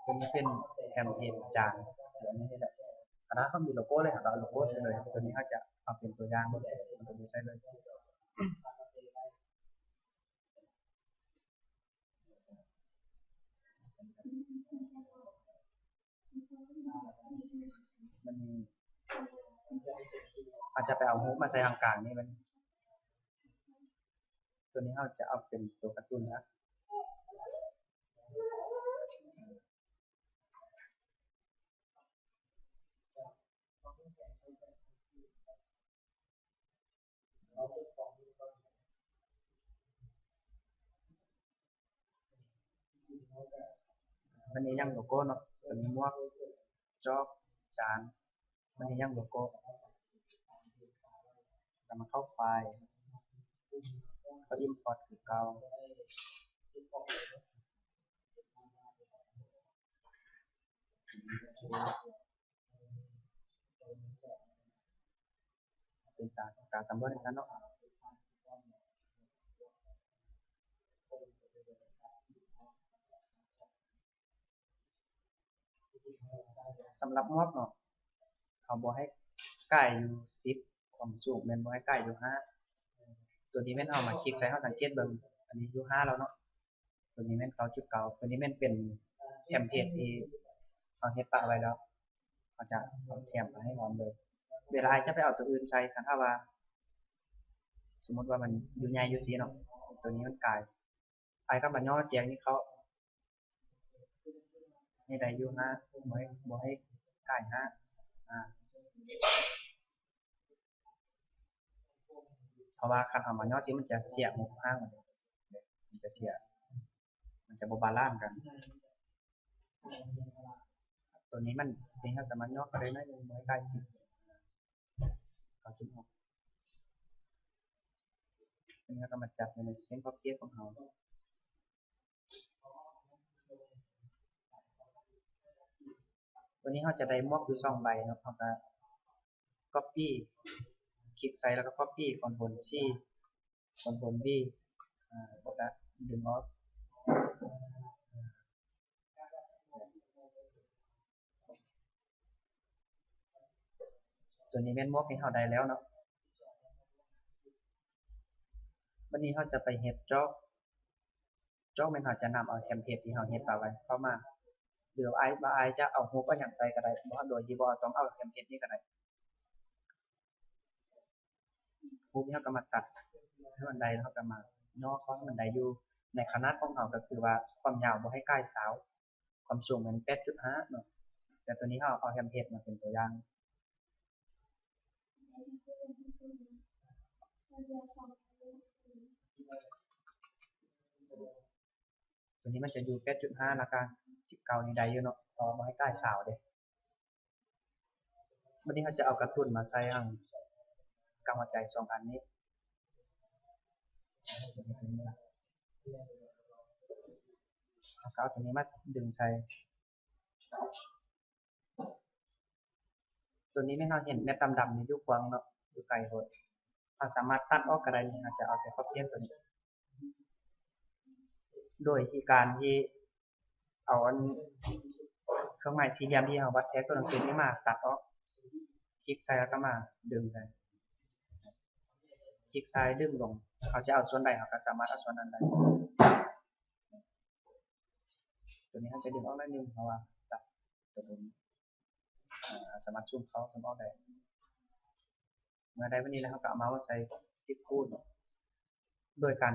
ัวนี้เป็นเทมเพลตจานเดี๋ยวนี้แหละคณะเขามีโลโก้เลยเราเอาโลโก้ใส่เลยตัวนี้เขาจะเอาเป็นตัวอย่างตัวนี้ใส่เลยมันอาจจะไปเอาฮูปมาใส่ทางกลางนี่มันตัวนี้เขาจะเอาเป็นตัวการ์ตูนนะมันนี้ยังโลโก้เนาะตัวนี้หมวกจ็อกจานมันนี้ยังโลโก้ก็มาเข้าไฟล์ก็ import คือเก่าเป็นตาตำรวจนั่นเนาะสำหรับหมวกเนาะเขาบ่ให้ใกล้อยู่10ความสูงแม่นบ่ให้ใกล้อยู่5ตัวนี้แม่นเอามาคลิกใส่เฮาสังเกตเบิ่งอันนี้อยู่5แล้วเนาะตัวนี้แม่น9.9ตัวนี้แม่นเป็นเทมเพลตที่เขาเฮ็ดปะไว้แล้วเขาจะเอาแถมมาให้พร้อมเลยเวลาจะไปเอาตัวอื่นใช้คันถ้าว่าสมมุติว่ามันอยู่ใหญ่อยู่ซี่เนาะตัวนี้มันกลายไอ้ก็มาย่อแจงนี่เขาให้ได้อยู่5บ่ให้ใกล้5เพราะว่าคันเอามาย่อซี่มันจะเสียมุมข้างมันจะเสียมันจะบ่บาลานซ์กันตัวนี้มันนี่เราสามารถย่อก็ได้น้อยนึงบ่ให้ใกล้10 9.6อันนี้เราก็มาจับในเส้นขอบเขตของเราวันนี้เราจะได้หมวกอยู่2ใบเนาะเราก็ copy คลิกใส่แล้วก็ copy Ctrl C Ctrl V แล้วก็ดึงออกตัวนี้แม่นหมวกที่เราได้แล้วเนาะวันนี้เราจะไปเฮ็ดจ็อกแม่นเราจะนำเอาเทมเพลตที่เราเฮ็ดไว้เข้ามาหรือว่าอ้ายจะเอารูปเอาหยังใส่ก็ได้บ่โดยที่บ่ต้องเอาเทมเพลตนี้ก็ได้ รูปนี้เราก็มาตัดให้บันไดแล้วเราก็มาย่อข้อให้บันไดอยู่ในขนาดของเราก็คือว่าความยาวบ่ให้ใกล้เสาความสูงมัน 8.5 เนาะแต่ตัวนี้เราเอาเทมเพลตมาเป็นตัวอย่างตัวนี้มันจะอยู่ 8.5 แล้วก็19นี่ได้อยู่เนาะเอาบ่ให้ใกล้เสาเด้วันนี้เราจะเอากระตุ้นมาใส่ข้างกำหัวใจ2อันนี้เอาตัวนี้มาดึงใส่ตัวนี้ไม่เราเห็นเม็ดดำๆนี่อยู่กว้างเนาะอยู่ไกลโพดเราสามารถตัดออกก็ได้นี่เราจะเอาแต่ครอบเทียนตัวนี้โดยที่การที่เอาอันเครื่องหมายสี่เหลี่ยมที่เราวัดแท็กตัวหนังสือนี้มาตัดออกคลิกซ้ายแล้วก็มาดึงใส่คลิกซ้ายดึงลงเขาจะเอาส่วนใดเขาก็สามารถเอาส่วนนั้นได้ตัวนี้เขาจะดึงออกได้นึงเพราะว่าตัดตัวนี้สามารถซูมเขาซูมออกได้เมื่อได้วันนี้แล้วเขาก็เอาเมาส์ใช้คลิกคูณโดยการ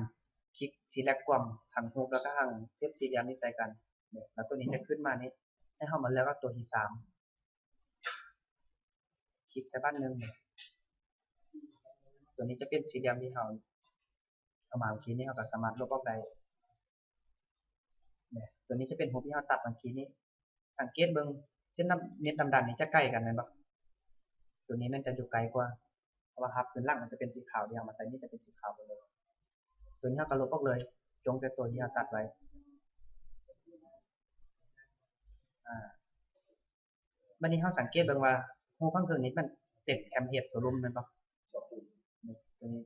คลิกซีเล็กความทั้งรูปแล้วก็ทั้งเซตสี่เหลี่ยมนี้ใส่กันเนี่ยแล้วตัวนี้จะขึ้นมานี้ให้เข้ามาเลือกว่าตัวที่3คลิกใส่บ้านหนึ่งตัวนี้จะเป็นสี่เหลี่ยมที่เราเอามาเมื่อกี้นี้เราก็สามารถลบออกได้เนี่ยตัวนี้จะเป็นรูปที่เราตัดเมื่อกี้นี้สังเกตเบิ่งเส้นเม็ดดำๆนี้จะใกล้กันไหมบ่ตัวนี้มันจะอยู่ไกลกว่าเพราะว่าครับพื้นล่างมันจะเป็นสีขาวเดียวมาใส่นี่จะเป็นสีขาวไปเลยตัวนี้เราก็ลบออกเลยจงแต่ตัวที่เราตัดไว้บัดนี้เราสังเกตเบิ่งว่ารูปข้างเครื่องนี้มันติดแคมเฮดตัวรุมแม่นบ่ตัวนี้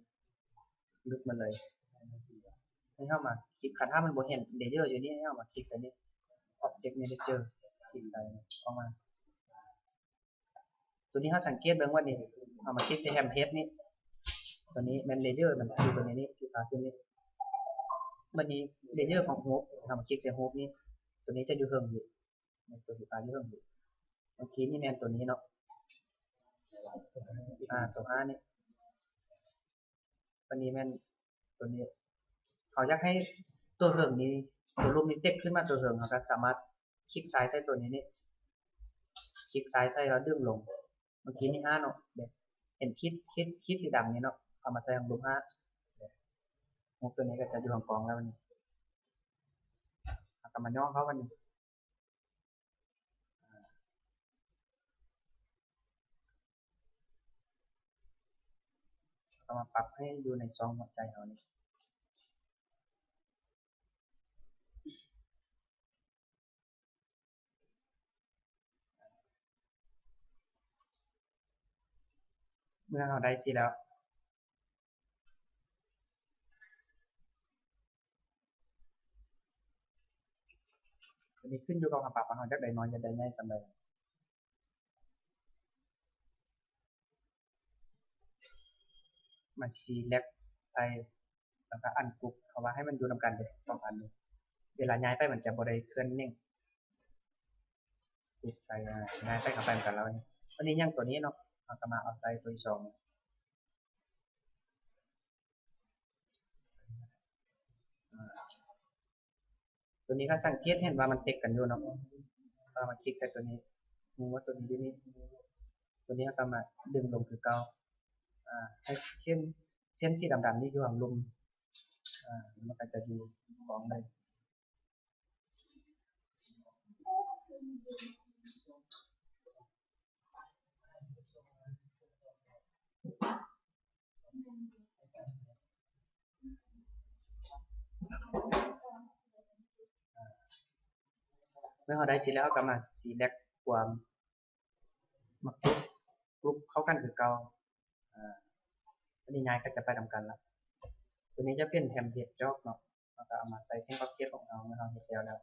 ลึกมาเลยให้เข้ามาคลิกถ้ามันบ่เห็นเลเยอร์อยู่นี่ให้เข้ามาคลิกใส่นี่ Object Manager คลิกใส่เข้ามาตัวนี้เราสังเกตเบิ่งว่านี่เอามาคลิกใส่แฮมเฮดนี่ตัวนี้มันเลเยอร์มันอยู่ตัวนี้สีฟ้าตัวนี้บัดนี้เลเยอร์ของฮูปเอามาคลิกใส่ฮูปนี่ตัวนี้จะอยู่เทิงอยู่ตัวสีฟ้าอยู่เทิงอยู่เมื่อกี้นี่แม่นตัวนี้เนาะตัว5นี่วันนี้แม่นตัวนี้เขาอยากให้ตัวเหิงนี้ตัวรูปนี้เต็กขึ้นมาตัวเหิงเขาก็สามารถคลิกซ้ายใส่ตัวนี้นี่คลิกซ้ายใส่แล้วดึงลงเมื่อกี้นี่5เนาะเห็นคิดสีดำนี้เนาะเอามาใส่ของรูป5รูปตัวนี้ก็จะอยู่ของกองแล้ววันนี้เอากลับมาย่อเขาวันนี้เอามาปรับให้อยู่ในซองหัวใจเขานี่เมื่อเราได้สิแล้วอันนี้ขึ้นอยู่กับคำปรับของเราจากใดน้อยจะได้ง่ายสำหรับมาชีเล็กใส่แล้วก็อันกรุ๊ปเขาว่าให้มันอยู่นำกันเลย2อันนี้เวลาย้ายไปมันจะบ่ได้เคลื่อนนิ่งกรุ๊ปใส่ย้ายไปเข้าไปเหมือนกันแล้ววันนี้ยังตัวนี้เนาะเราก็มาเอาใส่ตัวที่2ตัวนี้ก็สังเกตเห็นว่ามันติดกันอยู่เนาะก็มาคลิกใส่ตัวนี้งูว่าตัวนี้อยู่นี่ตัวนี้ก็มาดึงลงคือเก่าให้เส้นสีดำๆนี่อยู่ข้างลุมมันก็จะอยู่ของเลยเมื่อเราได้สิแล้วก็มาสีแลกความมากรุ๊ปเข้ากันคือเก่าอันนี้ง่ายก็จะไปทำกันแล้วตัวนี้จะเป็นเทมเพลตจ็อบเนาะเราก็เอามาใส่เส้นพ็อกเก็ตของเราเมื่อเราเห็นแล้ว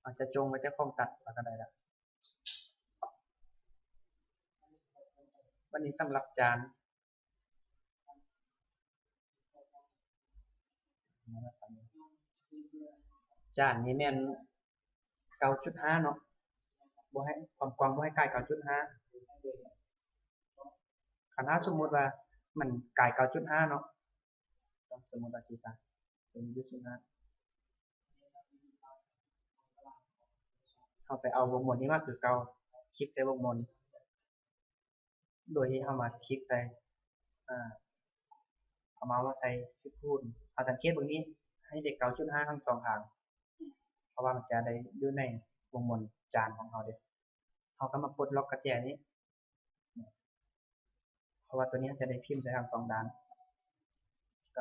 อาจจะจงไว้จะคล้องตัดแล้วก็ได้ละวันนี้สำหรับจาน จานนี้แม่น 9.5 เนาะบ่ให้ความกว้างบ่ให้ใกล้ 9.5 คันถ้าสมมุติว่ามันไกล 9.5 เนาะต้องสมมุติว่าสิซะเป็นอยู่15เฮาไปเอาวงมนนี้มาคือเก่าคลิกใส่วงมนโดยที่เฮามาคลิกใส่อ่าเอาเมาส์มาใส่ที่พูนเอาสังเกตเบิ่งนี้ให้เด็ก 9.5 ทั้งสองข้างเพราะว่ามันจะได้อยู่ในวงมนจานของเฮาเด้เฮาก็มาปลดล็อกกระแจนี้เพราะว่าตัวนี้จะได้พิมพ์ใส่ทั้งสองด้าน 9.5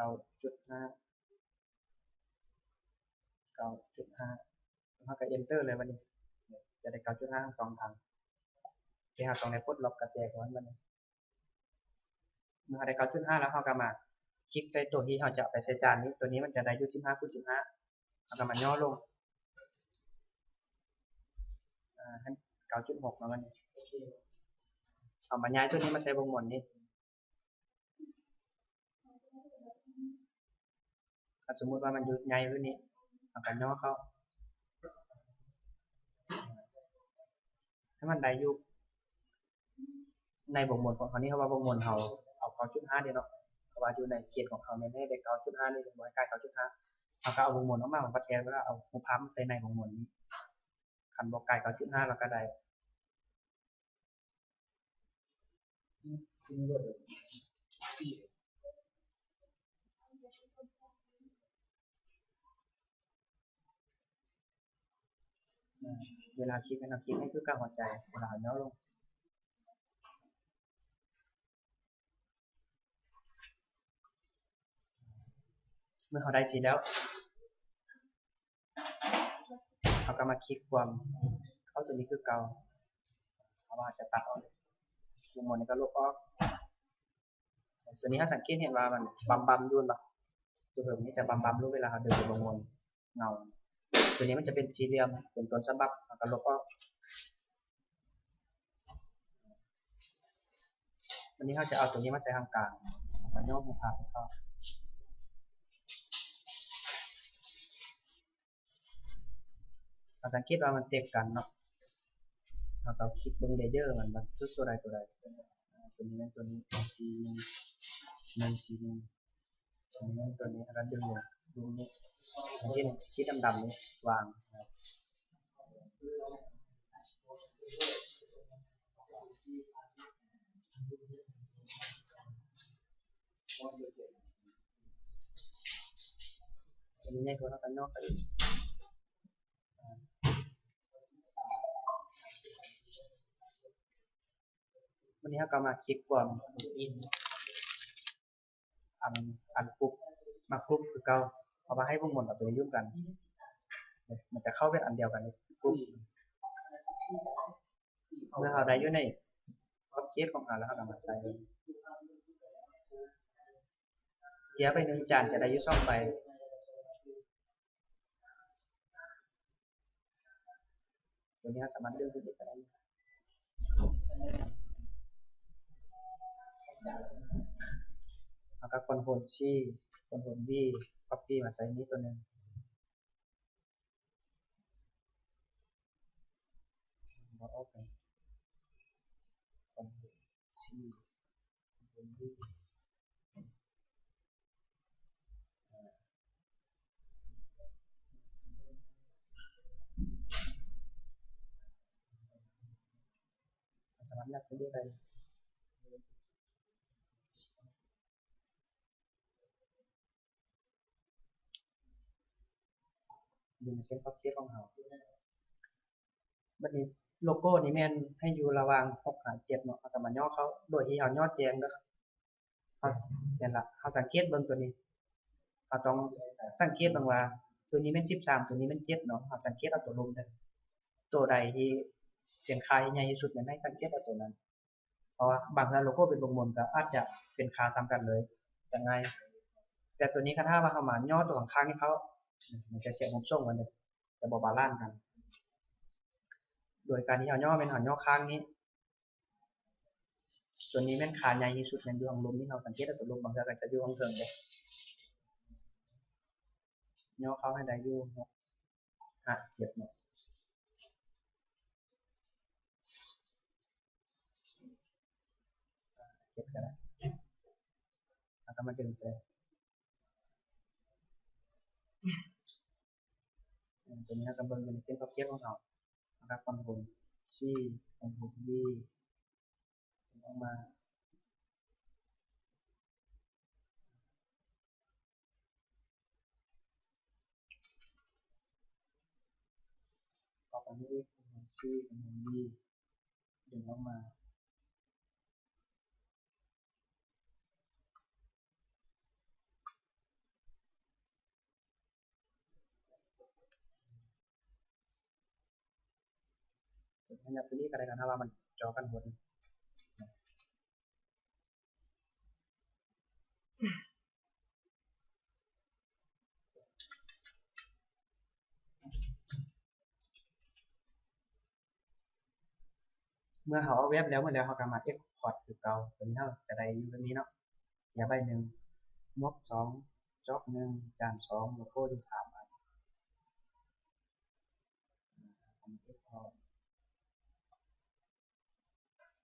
9.5 แล้วเราก็ enter เลยบัดนี้จะได้ 9.5 ทั้งสองทางที่เราต้องได้ปลดล็อกกระแจก่อนบัดนี้เมื่อเราได้ 9.5 แล้วเราก็มาคลิกใส่ตัวที่เราจะเอาไปใส่จานนี้ตัวนี้มันจะได้อยู่ 15x15 เราก็มาย่อลงให้ 9.6 แล้วบัดนี้เอามาย้ายตัวนี้มาใส่วงมนนี้ถ้าสมมุติว่ามันอยู่ใหญ่ขึ้นนี้เราก็ย่อเข้าให้มันได้อยู่ในวงมนของเขานี่เขาว่าวงมนเราเอา 9.5 เด้เนาะเพราะว่าอยู่ในเกณฑ์ของเขาแม่นให้ได้ 9.5 นี่บ่ให้ใกล้ 9.5 เราก็เอาวงมนออกมาประแทนแล้วเอาหูพับใส่ในวงมนนี้คันบ่ใกล้ 9.5 เราก็ได้เวลาคลิกให้เราคลิกให้คือกับหัวใจเวลาย่อลงเมื่อเขาได้ทีแล้วเขาก็มาคลิกความเข้าตัวนี้คือเก่าเพราะว่าจะตัดออกวงมนนี้ก็ลบออกตัวนี้ถ้าสังเกตเห็นว่ามันบัมๆอยู่เนาะตัวเหิมนี่จะบัมๆรู้เวลาเขาเดินวงมนเงาตัวนี้มันจะเป็นสี่เหลี่ยมเป็นต้นฉบับเขาก็ลบออกวันนี้เขาจะเอาตัวนี้มาใส่ทางกลางมาโยกมาผ่าให้เขาสังเกตว่ามันเต็มกันเนาะเราต้องคลิกเบิ่งเลเยอร์มันคือตัวใดตัวใดตัวนี้เป็นตัวนี้สี1สี1ตัวนี้เป็นตัวนี้แล้วก็ดึงลงดูนี้สังเกตที่ดำๆนี้วางตัวนี้ใหญ่กว่าแล้วก็นอกไปวันนี้เราก็มาคลิกความอินอันกรุ๊ปมากรุ๊ปคือเก่าเอามาให้พวกมนกับตัวนี้ร่วมกันมันจะเข้าเป็นอันเดียวกันในกรุ๊ปเมื่อเราได้อยู่ในออบเจกต์ของเราแล้วเราก็มาใส่เจียไป1จานจะได้อยู่2ใบตัวนี้สามารถเลือกได้ก็ได้แล้วก็Ctrl C Ctrl V copy มาใส่นี้ตัวนึงเราเอาไป Ctrl C Ctrl V สามารถเลือกได้เลยอยู่ในเส้นขอบเขตของเราบัดนี้โลโก้นี้แม่นให้อยู่ระหว่าง6กับ7เนาะเอาก็มาย่อเขาโดยที่เอาย่อแจงเด้อเขานั่นล่ะเขาสังเกตเบิ่งตัวนี้เขาต้องสังเกตเบิ่งว่าตัวนี้แม่น13ตัวนี้แม่น7เนาะเขาสังเกตเอาตัวลมเด้อตัวใดที่เสียงคายใหญ่ที่สุดแม่นให้สังเกตเอาตัวนั้นเพราะว่าบางครั้งโลโก้เป็นวงมนก็อาจจะเป็นค่าซ้ำกันเลยจังไงแต่ตัวนี้ถ้าว่าเขามาย่อตัวข้างๆให้เขามันจะเสียงส่งกันเด้อจะบ่บาลานซ์กันโดยการที่เอาย่อเป็นเอาย่อข้างนี้ตัวนี้แม่นขาใหญ่ที่สุดแม่นอยู่ข้างลมที่เราสังเกตตัวลมบางครั้งก็จะอยู่ข้างเทิงเด้ย่อเข้าให้ได้อยู่ เจ็บเนาะเจ็บก็ได้แล้วก็มาดึงไปตัวนี้เราก็เบิ่งอยู่ในเส้นขอบเขตของเรานะครับคอนโทรลซีคอนโทรลบีออกมาต่อไปนี้คอนโทรลซีคอนโทรลบีดึงออกมาตัวนี้ตัวนี้ก็ได้กันนะว่ามันจอกันบนเมื่อเขาเอาเว็บแล้วเมื่อแล้วเขาก็มาเอ็กพอร์ตคือเก่าตัวนี้เราจะได้อยู่แบบนี้เนาะอย่าใบหนึ่งมกสองจ็อกหนึ่งจานสองโลโก้ที่สามอันผมเอ็กพอร์ต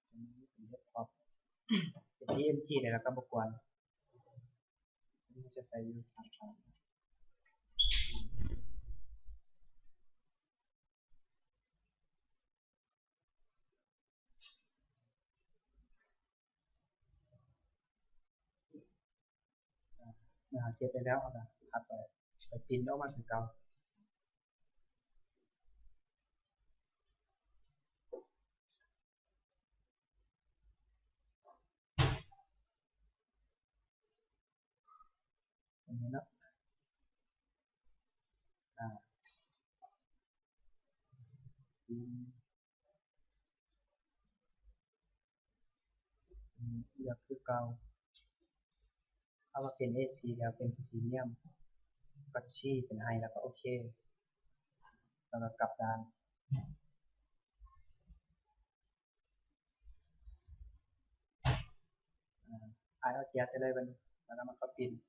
ตัวนี้เป็นเอ็กพอร์ตเป็น PNG เลยแล้วก็บกวนตัวนี้จะใส่อยู่สามช่องเมื่อหาเช็ดได้แล้วเอาละถัดไปพิมพ์ออกมาคือเก่าอย่างนี้เนาะพิมพ์เลือกคือเก่าเอาว่าเป็น AC แล้วเป็นพรีเมียมก็ชี้เป็นไฮแล้วก็โอเคแล้วก็กลับด้านไอเอาเกียร์ใส่เลยมันแล้วก็มันก็พิมพ์